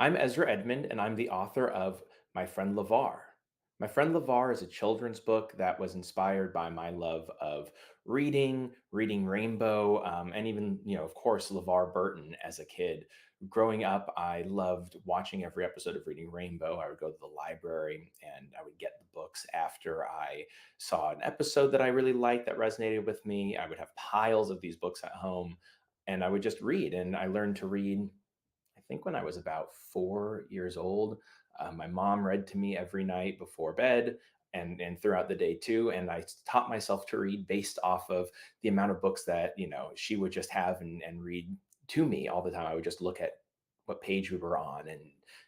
I'm Ezra Edmond, and I'm the author of My Friend LeVar. My Friend LeVar is a children's book that was inspired by my love of reading Rainbow, and even, of course, LeVar Burton as a kid. Growing up, I loved watching every episode of Reading Rainbow. I would go to the library and I would get the books after I saw an episode that I really liked that resonated with me. I would have piles of these books at home and I would just read. And I learned to read I think when I was about 4 years old. My mom read to me every night before bed and throughout the day too. And I taught myself to read based off of the amount of books that she would just have and read to me all the time. I would just look at what page we were on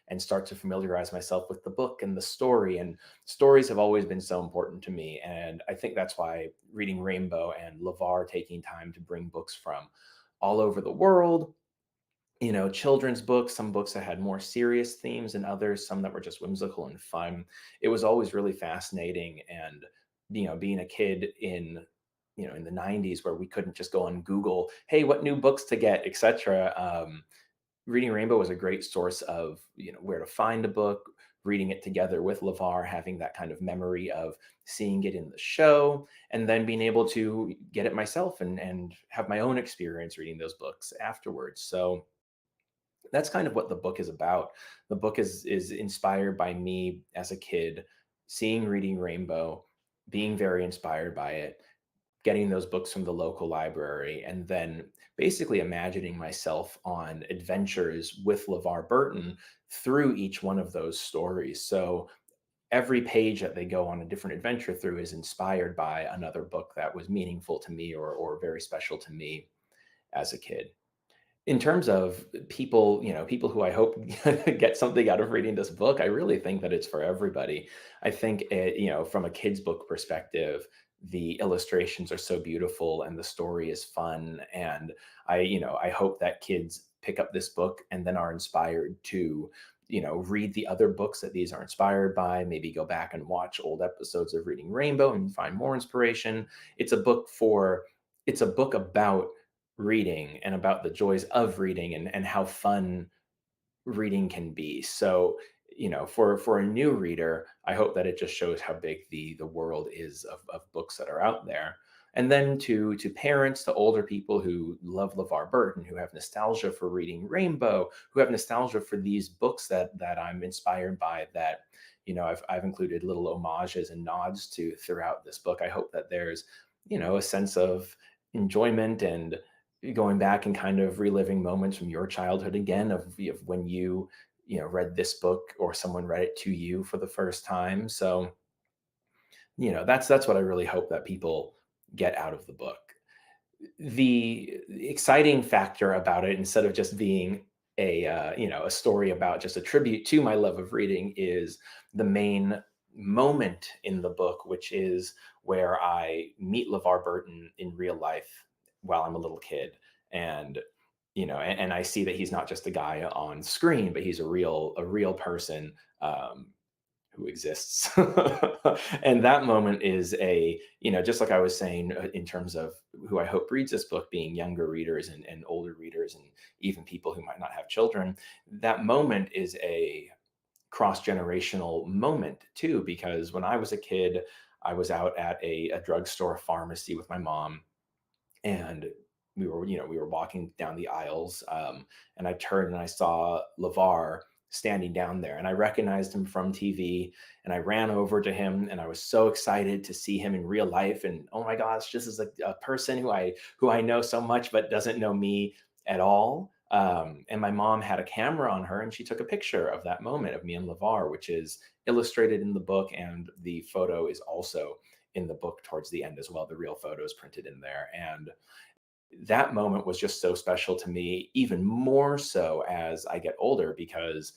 and start to familiarize myself with the book and the story. And stories have always been so important to me. And I think that's why reading Rainbow and LeVar taking time to bring books from all over the world, children's books, some books that had more serious themes and others, some that were just whimsical and fun. It was always really fascinating. And, being a kid in the 90s where we couldn't just go on Google, hey, what new books to get, etc. Reading Rainbow was a great source of, where to find a book, reading it together with LeVar, having that kind of memory of seeing it in the show, and then being able to get it myself and have my own experience reading those books afterwards. So that's kind of what the book is about. The book is inspired by me as a kid, seeing Reading Rainbow, being very inspired by it, getting those books from the local library, and then basically imagining myself on adventures with LeVar Burton through each one of those stories. So every page that they go on a different adventure through is inspired by another book that was meaningful to me or very special to me as a kid. In terms of people, people who I hope get something out of reading this book, I really think that it's for everybody. I think from a kid's book perspective, the illustrations are so beautiful and the story is fun. And I hope that kids pick up this book and then are inspired to, read the other books that these are inspired by, maybe go back and watch old episodes of Reading Rainbow and find more inspiration. It's a book for, it's a book about reading and about the joys of reading and how fun reading can be. So, for a new reader, I hope that it just shows how big the world is of books that are out there. And then to parents, to older people who love LeVar Burton, who have nostalgia for reading Rainbow, who have nostalgia for these books that I'm inspired by, that I've included little homages and nods to throughout this book. I hope that there's a sense of enjoyment and going back and kind of reliving moments from your childhood again of when you read this book or someone read it to you for the first time. So that's what I really hope that people get out of the book. The exciting factor about it, instead of just being a story about just a tribute to my love of reading, is the main moment in the book, which is where I meet LeVar Burton in real life while I'm a little kid. And and I see that he's not just a guy on screen, but he's a real person, who exists. And that moment is just like I was saying, in terms of who I hope reads this book, being younger readers and older readers, and even people who might not have children. That moment is a cross generational moment too, because when I was a kid, I was out at a drugstore pharmacy with my mom, and we were walking down the aisles, and I turned and I saw LeVar standing down there, and I recognized him from TV, and I ran over to him, and I was so excited to see him in real life. And oh my gosh, this is a person who I know so much but doesn't know me at all. And my mom had a camera on her, and she took a picture of that moment of me and LeVar, which is illustrated in the book, and the photo is also in the book towards the end as well. The real photo is printed in there. And that moment was just so special to me, even more so as I get older, because,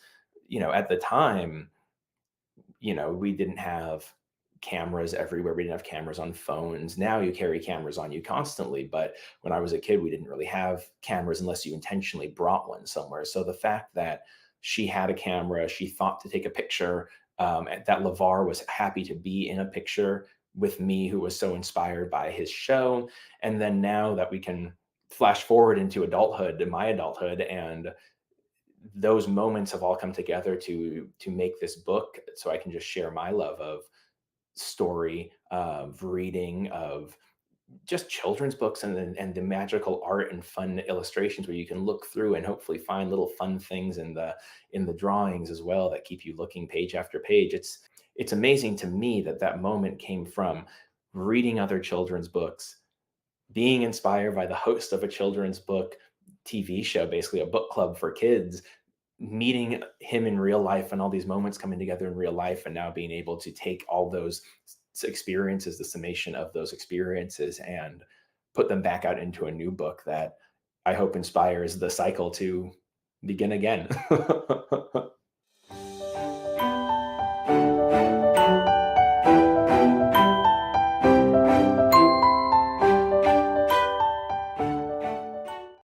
at the time, we didn't have cameras everywhere. We didn't have cameras on phones. Now you carry cameras on you constantly. But when I was a kid, we didn't really have cameras unless you intentionally brought one somewhere. So the fact that she had a camera, she thought to take a picture, and that LeVar was happy to be in a picture with me, who was so inspired by his show. And then now that we can flash forward into adulthood, in my adulthood, and those moments have all come together to make this book so I can just share my love of story, of reading, of just children's books, and the magical art and fun illustrations where you can look through and hopefully find little fun things in the drawings as well that keep you looking page after page. It's amazing to me that that moment came from reading other children's books, being inspired by the host of a children's book TV show, basically a book club for kids, meeting him in real life and all these moments coming together in real life, and now being able to take all those experiences, the summation of those experiences, and put them back out into a new book that I hope inspires the cycle to begin again.